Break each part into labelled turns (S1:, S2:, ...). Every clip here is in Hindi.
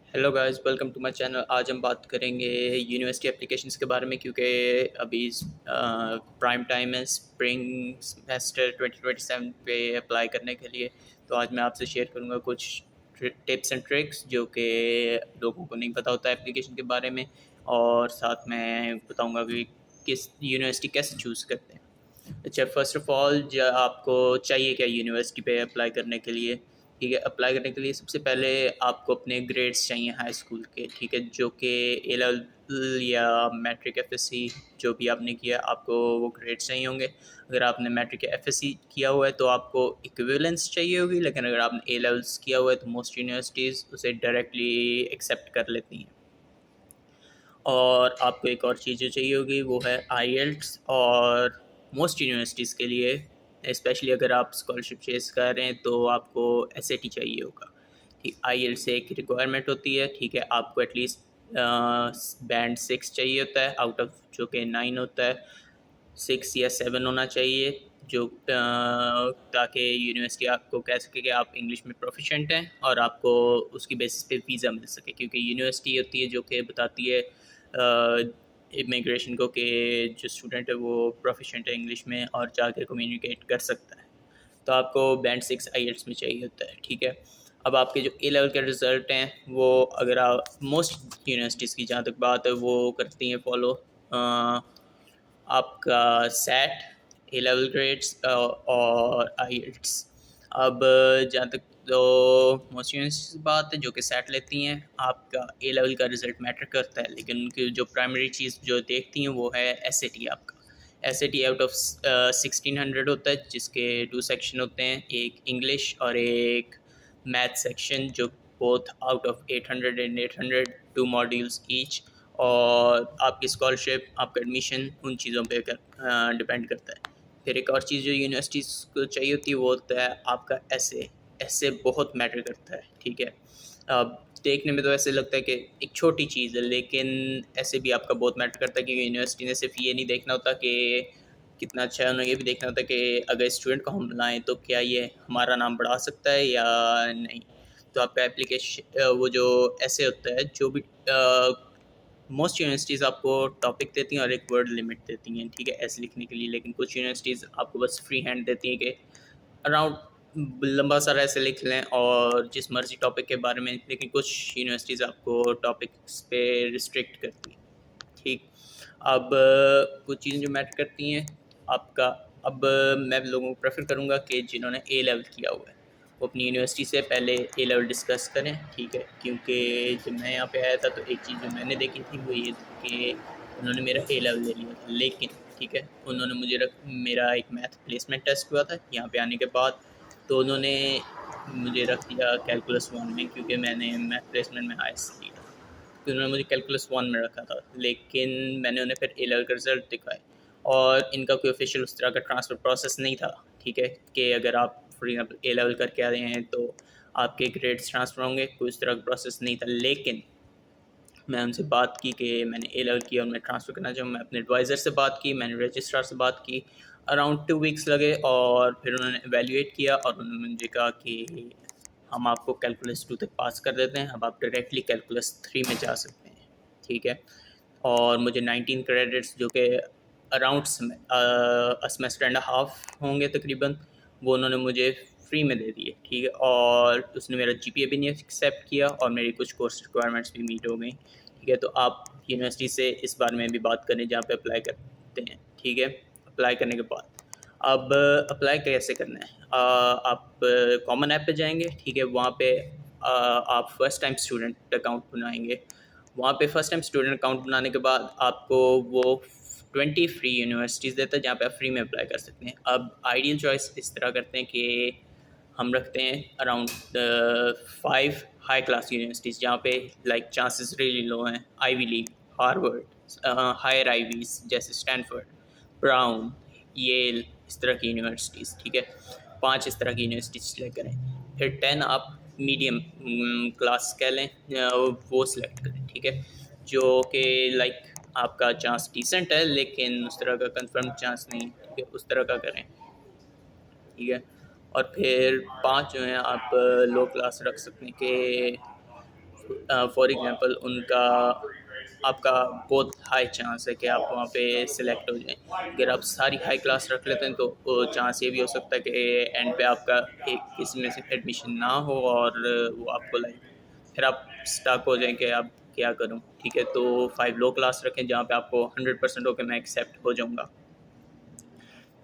S1: Hello guys, welcome to my channel. आज हम बात करेंगे यूनिवर्सिटी एप्लीकेशंस के बारे में, क्योंकि अभी प्राइम टाइम है स्प्रिंग सेमेस्टर 2027 पे अप्लाई करने के लिए। तो आज मैं आपसे शेयर करूंगा कुछ टिप्स एंड ट्रिक्स जो कि लोगों को नहीं पता होता है एप्लीकेशन के बारे में, और साथ में बताऊंगा कि किस यूनिवर्सिटी कैसे चूज़ करते हैं। अच्छा, फ़र्स्ट ऑफ़ ऑल आपको चाहिए क्या यूनिवर्सिटी पे अप्लाई करने के लिए? ठीक है, अप्लाई करने के लिए सबसे पहले आपको अपने ग्रेड्स चाहिए हाई स्कूल के, ठीक है, जो कि ए लेवल या मैट्रिक एफएससी जो भी आपने किया, आपको वो ग्रेड्स चाहिए होंगे। अगर आपने मैट्रिक या एफएससी किया हुआ है तो आपको इक्विवेलेंस चाहिए होगी, लेकिन अगर आपने ए लेवल्स किया हुआ है तो मोस्ट यूनिवर्सिटीज़ उसे डायरेक्टली एक्सेप्ट कर लेती हैं। और आपको एक और चीज़ जो चाहिए होगी वो है आईएलटीएस, और मोस्ट यूनिवर्सिटीज़ के लिए स्पेशली अगर आप स्कॉलरशिप चेस कर रहे हैं तो आपको एसएटी चाहिए होगा। ठीक, आईएलटीएस एक रिक्वायरमेंट होती है, ठीक है। आपको एटलीस्ट बैंड 6 चाहिए होता है आउट ऑफ जो कि 9 होता है। 6 या 7 होना चाहिए, जो ताकि यूनिवर्सिटी आपको कह सके कि आप इंग्लिश में प्रोफिशेंट हैं और आपको उसकी बेसिस पे वीज़ा मिल सके, क्योंकि यूनिवर्सिटी होती है जो कि बताती है इमिग्रेशन को कि जो स्टूडेंट है वो प्रोफिशेंट है इंग्लिश में और जाके कम्युनिकेट कर सकता है। तो आपको बैंड 6 आईएलटीएस में चाहिए होता है, ठीक है। अब आपके जो ए लेवल के रिज़ल्ट हैं वो, अगर आप मोस्ट यूनिवर्सिटीज़ की जहाँ तक बात है, वो करती हैं फॉलो आपका सेट, ए लेवल ग्रेड्स और आईएलटीएस। अब जहाँ तक तो मोस्ट यूनिवर्सिटीज़ की बात है जो कि सेट लेती हैं, आपका ए लेवल का रिज़ल्ट मैटर करता है, लेकिन उनकी जो प्राइमरी चीज़ जो देखती हैं वो है एसएटी। आपका एसएटी आउट ऑफ 1600 होता है, जिसके 2 सेक्शन होते हैं, एक इंग्लिश और एक मैथ सेक्शन, जो both out of 800 and 800, 2 modules each. और आपकी स्कॉलरशिप, आपका एडमिशन उन चीज़ों पे डिपेंड करता है। फिर एक और चीज़ जो यूनिवर्सिटीज़ को चाहिए होती है वो होता है आपका एसे। एसे बहुत मैटर करता है, ठीक है। अब देखने में तो ऐसे लगता है कि एक छोटी चीज़ है, लेकिन ऐसे भी आपका बहुत मैटर करता है, क्योंकि यूनिवर्सिटी ने सिर्फ ये नहीं देखना होता कि कितना अच्छा है, उन्हें ये भी देखना होता है कि अगर स्टूडेंट को हम बुलाएं तो क्या ये हमारा नाम बढ़ा सकता है या नहीं। तो आपका एप्लीकेशन वो जो ऐसे होता है, जो भी मोस्ट यूनिवर्सिटीज़ आपको टॉपिक देती हैं और एक वर्ड लिमिट देती हैं, ठीक है, ऐसे लिखने के लिए। लेकिन कुछ यूनिवर्सिटीज़ आपको बस फ्री हैंड देती हैं कि अराउंड लंबा सारा ऐसे लिख लें और जिस मर्जी टॉपिक के बारे में। लेकिन कुछ यूनिवर्सिटीज़ आपको टॉपिक्स पे रिस्ट्रिक्ट करती हैं, ठीक। अब कुछ चीज़ें जो मैटर करती हैं आपका, अब मैं लोगों को प्रेफर करूँगा कि जिन्होंने ए लेवल किया हुआ है वो अपनी यूनिवर्सिटी से पहले ए लेवल डिस्कस करें, ठीक है। क्योंकि जब मैं यहाँ पे आया था तो एक चीज़ जो मैंने देखी थी वो ये थी कि उन्होंने मेरा ए लेवल ले लिया था, लेकिन ठीक है, उन्होंने मेरा एक मैथ प्लेसमेंट टेस्ट हुआ था यहाँ पे आने के बाद, तो उन्होंने मुझे रख दिया कैलकुलस 1 में, क्योंकि मैंने मैथ प्लेसमेंट में हाईएस्ट लिया। तो उन्होंने मुझे कैलकुलस 1 में रखा था, लेकिन मैंने उन्हें फिर ए लेवल का रिज़ल्ट दिखाए, और इनका कोई ऑफिशियल उस तरह का ट्रांसफ़र प्रोसेस नहीं था, ठीक है, कि अगर आप फॉर एग्जाम्पल ए लेवल करके आ रहे हैं तो आपके ग्रेड्स ट्रांसफ़र होंगे, कोई उस तरह का प्रोसेस नहीं था। लेकिन मैं उनसे बात की कि मैंने ए लेवल किया और मैं ट्रांसफ़र करना चाहूँ। मैं अपने एडवाइज़र से बात की, मैंने रजिस्ट्रार से बात की, अराउंड 2 वीक्स लगे, और फिर उन्होंने एवेल्यूएट किया और उन्होंने मुझे कहा कि हम आपको कैलकुलस 2 तक पास कर देते हैं, अब आप डायरेक्टली कैलकुलस 3 में जा सकते हैं, ठीक है। और मुझे 19 क्रेडिट्स जो कि अराउंड सेमेस्टर एंड हाफ होंगे तकरीबन, वो उन्होंने मुझे फ्री में दे दिए, ठीक है। और उसने मेरा जीपीए भी नहीं एक्सेप्ट किया और मेरी कुछ कोर्स रिक्वायरमेंट्स भी मीट हो गई, ठीक है। तो आप यूनिवर्सिटी से इस बारे में भी बात करें जहाँ पे अप्लाई करते हैं, ठीक है। अप्लाई करने के बाद अब अप्लाई कैसे करना है, आप कॉमन ऐप पे जाएंगे, ठीक है। वहाँ पे आप फर्स्ट टाइम स्टूडेंट अकाउंट बनाएंगे। वहाँ पे फर्स्ट टाइम स्टूडेंट अकाउंट बनाने के बाद आपको वो 20 फ्री यूनिवर्सिटीज़ देता है जहाँ पे आप फ्री में अप्लाई कर सकते हैं। अब आइडियल चॉइस इस तरह करते हैं कि हम रखते हैं अराउंड 5 हाई क्लास यूनिवर्सिटीज़ जहाँ पे लाइक चांसेस रियली लो हैं, Ivy League, Harvard, higher Ivies जैसे स्टैनफोर्ड, ब्राउन, येल, इस तरह की यूनिवर्सिटीज़, ठीक है। 5 इस तरह की यूनिवर्सिटीज़ सेलेक्ट करें। फिर 10 आप मीडियम क्लास कह लें, वो सिलेक्ट करें, ठीक है, जो कि लाइक आपका चांस डिसेंट है लेकिन उस तरह का कंफर्म चांस नहीं, ठीक है, उस तरह का करें, ठीक है। और फिर 5 जो हैं आप लो क्लास रख सकते हैं कि फॉर एग्जांपल उनका आपका बहुत हाई चांस है कि आप वहाँ पे सिलेक्ट हो जाएं। अगर आप सारी हाई क्लास रख लेते हैं तो चांस ये भी हो सकता है कि एंड पे आपका एक किसी में से एडमिशन ना हो और वो आपको लाइक फिर आप स्टक हो जाएं कि आप क्या करूं। ठीक है, तो 5 लो क्लास रखें जहाँ पे आपको 100% हो कि मैं एक्सेप्ट हो जाऊंगा।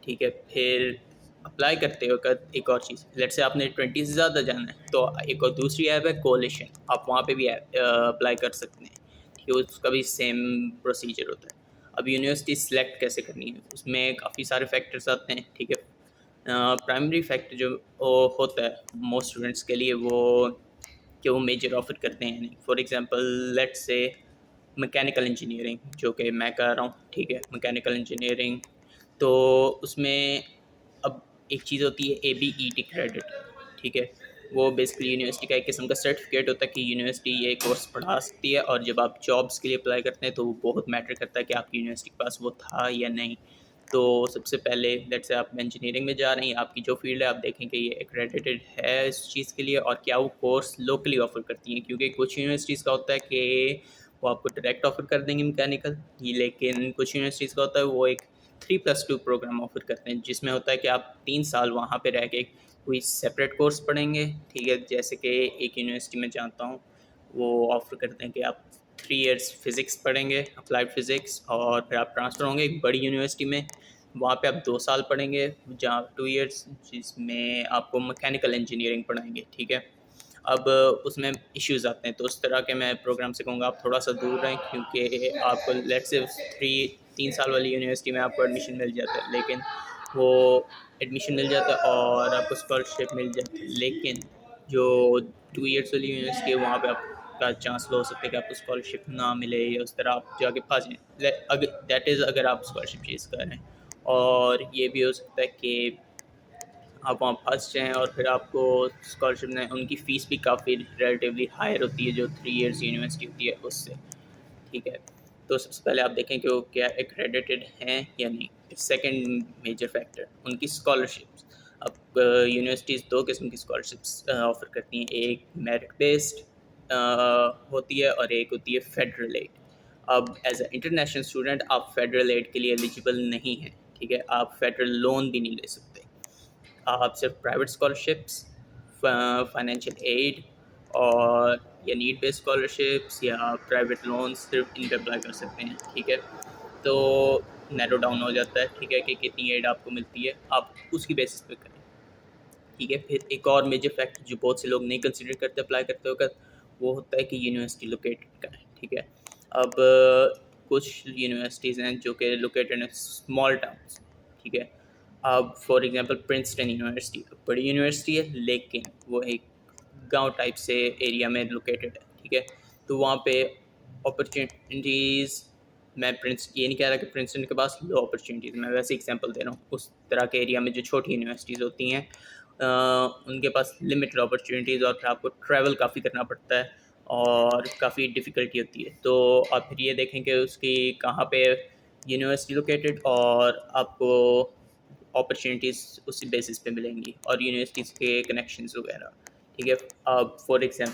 S1: ठीक है, फिर अप्लाई करते वक्त एक और चीज़, लेट से आपने 20 से ज़्यादा जाना है तो एक और दूसरी ऐप है कोलेशन, आप वहाँ पे भी अप्लाई कर सकते हैं। ठीक है, उसका भी सेम प्रोसीजर होता है। अब यूनिवर्सिटी सिलेक्ट कैसे करनी है, उसमें काफ़ी सारे फैक्टर्स आते हैं। ठीक है, प्राइमरी फैक्टर जो होता है मोस्ट स्टूडेंट्स के लिए वो कि वो मेजर ऑफर करते हैं नहीं। For example let's say mechanical engineering जो कि मैं कर रहा हूँ। ठीक है, मैकेनिकल इंजीनियरिंग तो उसमें अब एक चीज़ होती है ABET क्रेडिट। ठीक है, वो बेसिकली यूनिवर्सिटी का एक किस्म का सर्टिफिकेट होता है कि यूनिवर्सिटी ये कोर्स पढ़ा सकती है, और जब आप जॉब्स के लिए अप्लाई करते हैं तो वो बहुत मैटर करता है कि आपकी यूनिवर्सिटी के पास वो था या नहीं। तो सबसे पहले लेट्स से आप इंजीनियरिंग में जा रहे हैं, आपकी जो फील्ड है आप देखें कि ये एक्रेडिटेड है इस चीज़ के लिए, और क्या वो कोर्स लोकली ऑफर करती हैं। क्योंकि कुछ यूनिवर्सिटीज़ का होता है कि वो आपको डायरेक्ट ऑफर कर देंगे मैकेनिकल, लेकिन कुछ यूनिवर्सिटीज़ का होता है वो एक 3+2 प्रोग्राम ऑफर करते हैं, जिसमें होता है कि आप 3 साल वहाँ पे रह के कोई सेपरेट कोर्स पढ़ेंगे। ठीक है, जैसे कि एक यूनिवर्सिटी में जानता हूँ वो ऑफर करते हैं कि आप 3 इयर्स फिज़िक्स पढ़ेंगे, अप्लाइड फ़िज़िक्स, और फिर आप ट्रांसफ़र होंगे एक बड़ी यूनिवर्सिटी में, वहाँ पे आप 2 साल पढ़ेंगे, जहाँ 2 इयर्स जिसमें आपको मैकेनिकल इंजीनियरिंग पढ़ाएंगे। ठीक है, अब उसमें इश्यूज़ आते हैं, तो उस तरह के मैं प्रोग्राम से कहूँगा आप थोड़ा सा दूर रहें, क्योंकि आपको लेट्स से 3 साल वाली यूनिवर्सिटी में आपको एडमिशन मिल जाता है, लेकिन वो एडमिशन मिल जाता है और आपको स्कॉलरशिप मिल जाती है, लेकिन जो 2 इयर्स वाली यूनिवर्सिटी है वहाँ पे आपका चांस लो हो सकता है कि आपको स्कॉलरशिप ना मिले, या उस तरह आप जाके फंस जाएँ। अगर दैट इज़ अगर आप स्कॉलरशिप चेज़ कर रहे हैं, और ये भी हो सकता है कि आप वहाँ फंस जाएँ और फिर आपको स्कॉलरशिप नहीं, उनकी फ़ीस भी काफ़ी रिलेटिवली हायर होती है जो 3 इयर्स यूनिवर्सिटी होती है उससे। ठीक है, तो सबसे पहले आप देखें कि वो क्या एक्रेडिटेड हैं या नहीं। सेकंड मेजर फैक्टर उनकी स्कॉलरशिप्स। अब यूनिवर्सिटीज़ 2 किस्म की स्कॉलरशिप्स ऑफ़र करती हैं, एक मेरिट बेस्ड होती है और एक होती है फेडरल एड। अब एज अ इंटरनेशनल स्टूडेंट आप फेडरल एड के लिए एलिजिबल नहीं हैं। ठीक है, आप फेडरल लोन भी नहीं ले सकते। आप सिर्फ प्राइवेट स्कॉलरशिप्स, फाइनेंशियल एड और या नीड बेस्ड स्कॉलरशिप्स या प्राइवेट लोन सिर्फ इन पर अप्लाई कर सकते हैं। ठीक है, तो नैरो डाउन हो जाता है। ठीक है, कि कितनी एड आपको मिलती है आप उसकी बेसिस पे करें। ठीक है, फिर एक और मेजर फैक्टर जो बहुत से लोग नहीं कंसिडर करते अप्लाई करते वक्त, वो होता है कि यूनिवर्सिटी लोकेटेड का है। ठीक है, अब कुछ यूनिवर्सिटीज़ हैं जो कि लोकेटेड हैं स्मॉल टाउन्स। ठीक है, अब फॉर एग्जांपल प्रिंसटन यूनिवर्सिटी बड़ी यूनिवर्सिटी है, लेकिन वो एक गांव टाइप से एरिया में लोकेटेड है। ठीक है, तो वहाँ पे अपॉर्चुनिटीज़, मैं प्रिंस ये नहीं कह रहा कि प्रिंसटन के पास लो अपॉर्चुनिटीज़, मैं वैसे एग्जांपल दे रहा हूँ। उस तरह के एरिया में जो छोटी यूनिवर्सिटीज़ होती हैं उनके पास लिमिटेड अपॉर्चुनिटीज़, और फिर आपको ट्रैवल काफ़ी करना पड़ता है और काफ़ी डिफ़िकल्टी होती है। तो आप फिर ये देखें कि उसकी कहाँ पे यूनिवर्सिटी लोकेटेड, और आपको अपॉर्चुनिटीज़ उसी बेसिस पे मिलेंगी, और यूनिवर्सिटीज़ के कनेक्शंस वगैरह। ठीक है, अब फॉर एग्जांपल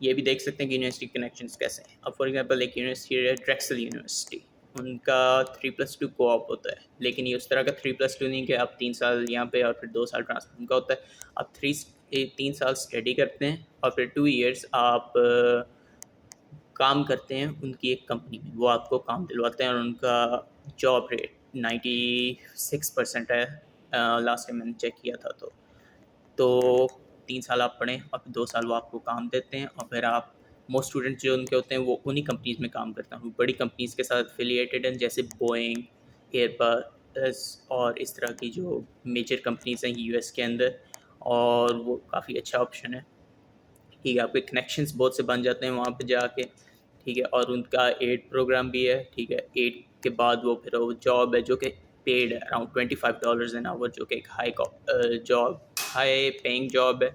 S1: ये भी देख सकते हैं कि यूनिवर्सिटी कनेक्शंस कैसे हैं। अब फॉर एग्जांपल एक यूनिवर्सिटी है ड्रेक्सल यूनिवर्सिटी, उनका 3+2 कोऑप होता है, लेकिन ये उस तरह का 3+2 नहीं कि आप 3 साल यहाँ पे और फिर 2 साल ट्रांसफर। उनका होता है आप 3 साल स्टडी करते हैं और फिर 2 इयर्स आप काम करते हैं उनकी एक कंपनी में, वो आपको काम दिलवाते हैं, और उनका जॉब रेट 96% है लास्ट टाइम मैंने चेक किया था। तो 3 साल आप पढ़ें और फिर 2 साल वो आपको काम देते हैं, और फिर आप मोस्ट स्टूडेंट जो उनके होते हैं वो उन्हीं कंपनीज़ में काम करते हैं। वो बड़ी कंपनीज़ के साथ एफिलिएटेड हैं, जैसे बोइंग, एयरबस और इस तरह की जो मेजर कंपनीज़ हैं यूएस के अंदर, और वो काफ़ी अच्छा ऑप्शन है। ठीक है, आपके कनेक्शंस बहुत से बन जाते हैं वहाँ पे जाके। ठीक है, और उनका एड प्रोग्राम भी है। ठीक है, एड के बाद वो फिर वो जॉब है जो कि पेड है अराउंड $25 एन आवर, जो कि एक हाई पेइंग जॉब है।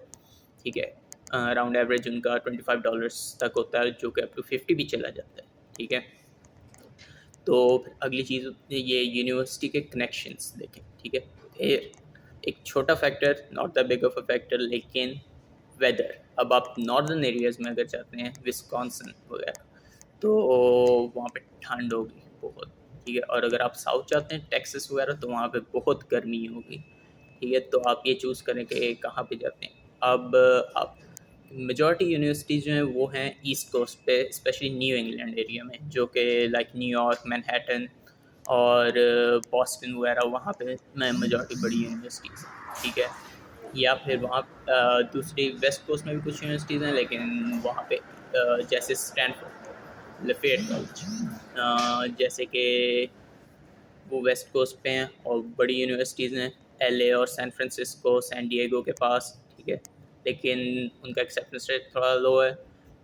S1: ठीक है, अराउंड एवरेज उनका $25 तक होता है, जो कि अप टू 50 भी चला जाता है। ठीक है, तो फिर अगली चीज़ ये यूनिवर्सिटी के कनेक्शंस देखें। ठीक है, फिर एक छोटा factor, not the big of a factor, लेकिन वेदर, अब आप नॉर्दर्न एरियाज़ में अगर जाते हैं, विस्कॉन्सिन वगैरह, तो वहाँ पे ठंड होगी बहुत, ठीक है। और अगर आप साउथ जाते हैं, टेक्सास वगैरह, तो वहाँ पे बहुत गर्मी होगी, ठीक है। तो आप ये चूज़ करें कि कहाँ पे जाते हैं। अब आप मेजॉरिटी यूनिवर्सिटीज़ जो हैं वो हैं ईस्ट कोस्ट पे, स्पेशली न्यू इंग्लैंड एरिया में, जो कि लाइक न्यूयॉर्क, मैनहट्टन और बॉस्टन वगैरह, वहाँ पे मेजॉरिटी बड़ी यूनिवर्सिटीज़, ठीक है। या फिर वहाँ दूसरी वेस्ट कोस्ट में भी कुछ यूनिवर्सिटीज़ हैं, लेकिन वहाँ पे जैसे स्टैनफोर्ड, लफेट कॉलेज, जैसे कि वो वेस्ट कोस्ट पे हैं और बड़ी यूनिवर्सिटीज़ हैं एलए और सैन फ्रांसिस्को, सैन डिएगो के पास, ठीक है। लेकिन उनका एक्सेप्टेंस रेट थोड़ा लो है।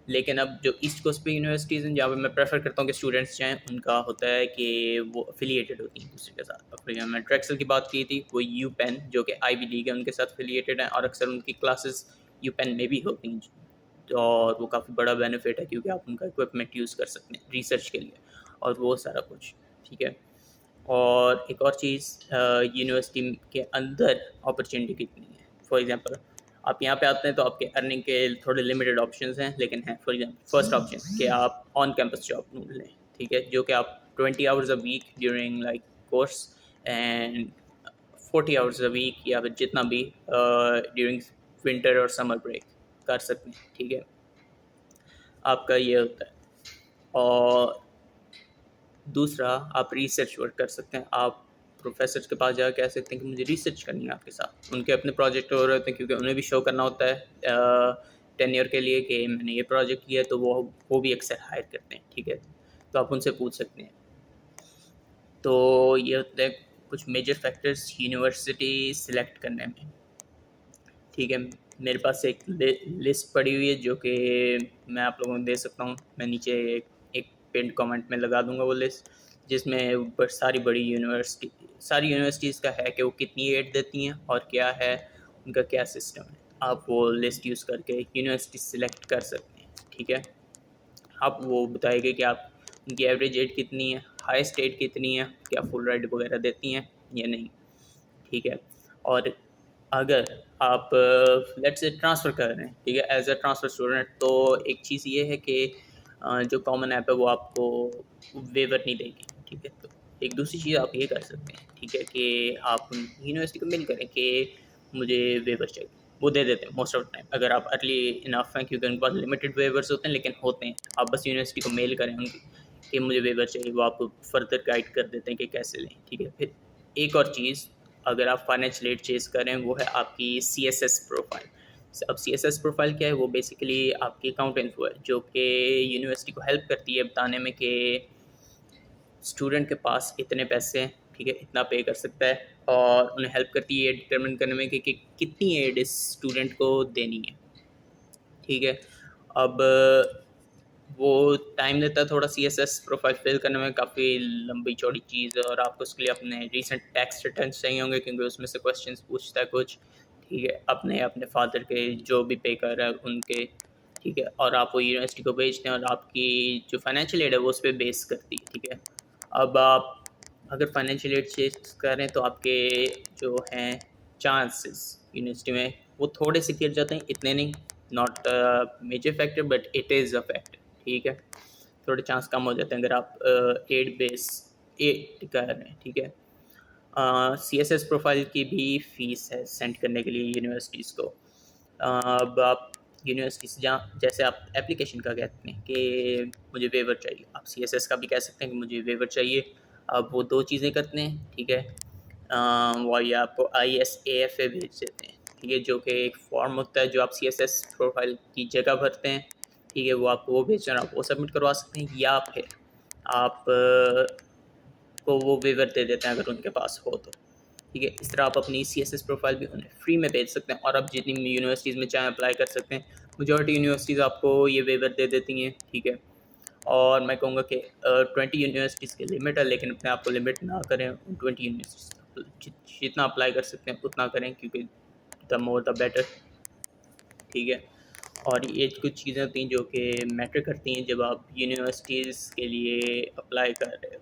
S1: लेकिन अब जो ईस्ट कोस्ट पे यूनिवर्सिटीज़ हैं, जहाँ पे मैं प्रेफर करता हूँ कि स्टूडेंट्स जाएँ, उनका होता है कि वो अफिलिएटेड होती हैं दूसरे के साथ। अब फिर मैं ड्रेक्सल की बात की थी, वो यू पेन जो कि आईवी लीग है उनके साथ अफिलिएटेड है, और अक्सर उनकी क्लासेस यू पेन में भी होती हैं, और वो काफ़ी बड़ा बेनिफिट है क्योंकि आप उनका इक्विपमेंट यूज़ कर सकते हैं रिसर्च के लिए और वो सारा कुछ, ठीक है। और एक और चीज़, यूनिवर्सिटी के अंदर अपॉर्चुनिटी कितनी है। फॉर एग्जांपल आप यहाँ पे आते हैं तो आपके अर्निंग के थोड़े लिमिटेड ऑप्शंस हैं, लेकिन हैं फॉर एग्जांपल फर्स्ट ऑप्शन कि आप ऑन कैंपस जॉब ढूंढ लें, ठीक है, जो कि आप 20 hours a week during like course and 40 hours a week या फिर जितना भी ड्यूरिंग विंटर और समर ब्रेक कर सकते हैं, ठीक है। आपका ये होता है। और दूसरा, आप रिसर्च वर्क कर सकते हैं। आप प्रोफेसर के पास जा कह सकते हैं कि मुझे रिसर्च करनी है आपके साथ। उनके अपने प्रोजेक्ट हो रहे होते हैं क्योंकि उन्हें भी शो करना होता है टेन्योर के लिए कि मैंने ये प्रोजेक्ट किया है, तो वो भी अक्सर हायर करते हैं, ठीक है। तो आप उनसे पूछ सकते हैं। तो ये होते हैं कुछ मेजर फैक्टर्स यूनिवर्सिटी सिलेक्ट करने में, ठीक है। मेरे पास एक लिस्ट पड़ी हुई है जो कि मैं आप लोगों को दे सकता हूँ। मैं नीचे एक पिन कमेंट में लगा दूंगा वो लिस्ट, जिसमें सारी यूनिवर्सिटीज़ का है कि वो कितनी एड देती हैं और क्या है उनका क्या सिस्टम है। आप वो लिस्ट यूज़ करके यूनिवर्सिटी सिलेक्ट कर सकते हैं, ठीक है। आप वो बताएंगे कि आप उनकी एवरेज एड कितनी है, हाईएस्ट एड कितनी है, क्या फुल राइड वगैरह देती हैं या नहीं, ठीक है। और अगर आप लेट्स से ट्रांसफ़र कर रहे हैं, ठीक है, एज अ ट्रांसफ़र स्टूडेंट, तो एक चीज़ ये है कि जो कॉमन ऐप है वो आपको वेवर नहीं देगी, ठीक है। तो एक दूसरी चीज़ आप ये कर सकते हैं, ठीक है, कि आप यूनिवर्सिटी को मेल करें कि मुझे वेवर चाहिए, वो दे देते हैं मोस्ट ऑफ टाइम, अगर आप अर्ली इनफ हैं, क्योंकि उनके पास लिमिटेड वेवर्स होते हैं, लेकिन होते हैं। आप बस यूनिवर्सिटी को मेल करें उनकी कि मुझे वेवर चाहिए, वो आपको फर्दर गाइड कर देते हैं कि कैसे लें, ठीक है। फिर एक और चीज़, अगर आप फाइनेंशियल एड चेज़ करें, वो है आपकी CSS प्रोफाइल। अब CSS प्रोफाइल क्या है, वो बेसिकली आपकी अकाउंट इन्फो है जो कि यूनिवर्सिटी को हेल्प करती है बताने में कि स्टूडेंट के पास इतने पैसे हैं, ठीक है, इतना पे कर सकता है, और उन्हें हेल्प करती है डिटरमिन करने में कि कितनी एड इस स्टूडेंट को देनी है, ठीक है। अब वो टाइम लेता है थोड़ा CSS प्रोफाइल फिल करने में, काफ़ी लंबी चौड़ी चीज़ है, और आपको उसके लिए अपने रीसेंट टैक्स रिटर्न चाहिए होंगे क्योंकि उसमें से क्वेश्चंस पूछता है कुछ, ठीक है, अपने अपने फादर के जो भी पे कर रहा है उनके, ठीक है। और आप वो यूनिवर्सिटी को भेजते हैं और आपकी जो फाइनेंशियल एड है वो उस पर बेस करती है, ठीक है। अब आप अगर फाइनेंशियल एड चेक करें तो आपके जो हैं चांसेस यूनिवर्सिटी में वो थोड़े से गिर जाते हैं, इतने नहीं, not major factor but it is a factor, ठीक है। थोड़े चांस कम हो जाते हैं अगर आप एड बेस एड कर रहे हैं, ठीक है। CSS प्रोफाइल की भी फ़ीस है सेंड करने के लिए यूनिवर्सिटीज़ को। अब आप यूनिवर्सिटी से जहाँ जैसे आप एप्लीकेशन का कहते हैं कि मुझे वेवर चाहिए, आप CSS का भी कह सकते हैं कि मुझे वेवर चाहिए। अब वो दो चीज़ें करते हैं, ठीक है। वो ये आपको ISAFA भेज देते हैं, ठीक है, जो कि एक फॉर्म होता है जो आप CSS प्रोफाइल की जगह भरते हैं, ठीक है। वो आपको वो भेजते हैं, आप वो सबमिट करवा सकते हैं, या फिर आप को वो वेवर दे देते हैं अगर उनके पास हो तो, ठीक है। इस तरह आप अपनी CSS प्रोफाइल भी उन्हें फ्री में भेज सकते हैं, और आप जितनी यूनिवर्सिटीज़ में चाहें अप्लाई कर सकते हैं। मेजॉरिटी यूनिवर्सिटीज़ आपको ये वेवर दे देती हैं, ठीक है। और मैं कहूँगा कि 20 यूनिवर्सिटीज़ की लिमिट है, लेकिन अपने आप को लिमिट ना करें। 20 यूनिवर्सिटीज़ जितना अप्लाई कर सकते हैं उतना करें, क्योंकि द मोर द बेटर, ठीक है। और ये कुछ चीज़ें होती हैं जो कि मैटर करती हैं जब आप यूनिवर्सिटीज़ के लिए अप्लाई कर रहे